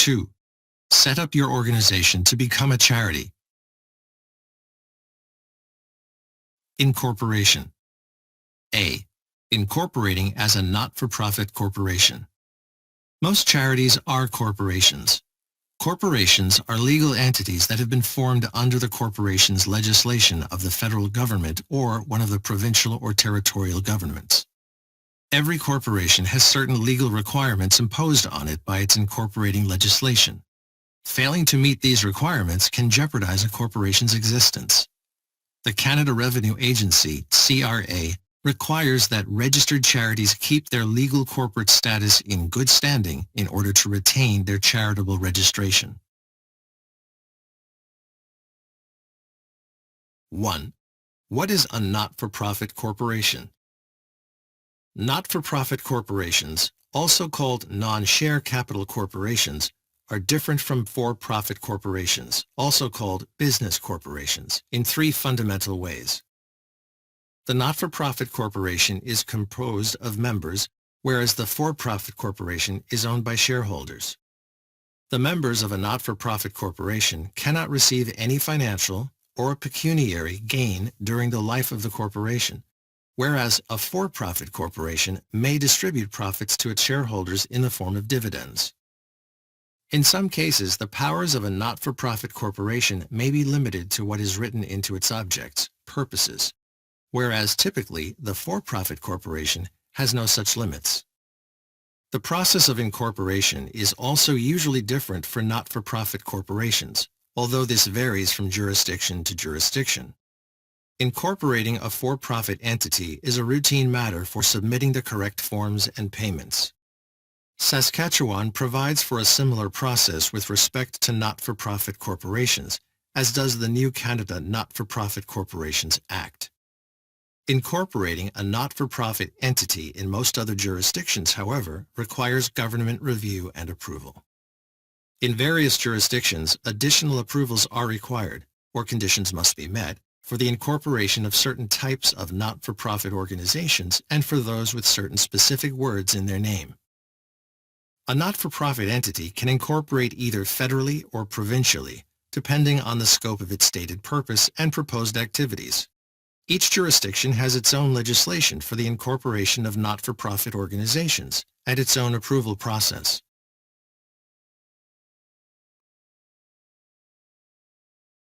2. Set up your organization to become a charity. Incorporation. A. Incorporating as a not-for-profit corporation. Most charities are corporations. Corporations are legal entities that have been formed under the corporation's legislation of the federal government or one of the provincial or territorial governments. Every corporation has certain legal requirements imposed on it by its incorporating legislation. Failing to meet these requirements can jeopardize a corporation's existence. The Canada Revenue Agency, CRA, requires that registered charities keep their legal corporate status in good standing in order to retain their charitable registration. 1. What is a not-for-profit corporation? Not-for-profit corporations, also called non-share capital corporations, are different from for-profit corporations, also called business corporations, in 3 fundamental ways. The not-for-profit corporation is composed of members, whereas the for-profit corporation is owned by shareholders. The members of a not-for-profit corporation cannot receive any financial or pecuniary gain during the life of the corporation, whereas a for-profit corporation may distribute profits to its shareholders in the form of dividends. In some cases, the powers of a not-for-profit corporation may be limited to what is written into its objects, purposes, whereas typically the for-profit corporation has no such limits. The process of incorporation is also usually different for not-for-profit corporations, although this varies from jurisdiction to jurisdiction. Incorporating a for-profit entity is a routine matter for submitting the correct forms and payments. Saskatchewan provides for a similar process with respect to not-for-profit corporations, as does the new Canada Not-for-Profit Corporations Act. Incorporating a not-for-profit entity in most other jurisdictions, however, requires government review and approval. In various jurisdictions, additional approvals are required, or conditions must be met, for the incorporation of certain types of not-for-profit organizations and for those with certain specific words in their name. A not-for-profit entity can incorporate either federally or provincially, depending on the scope of its stated purpose and proposed activities. Each jurisdiction has its own legislation for the incorporation of not-for-profit organizations and its own approval process.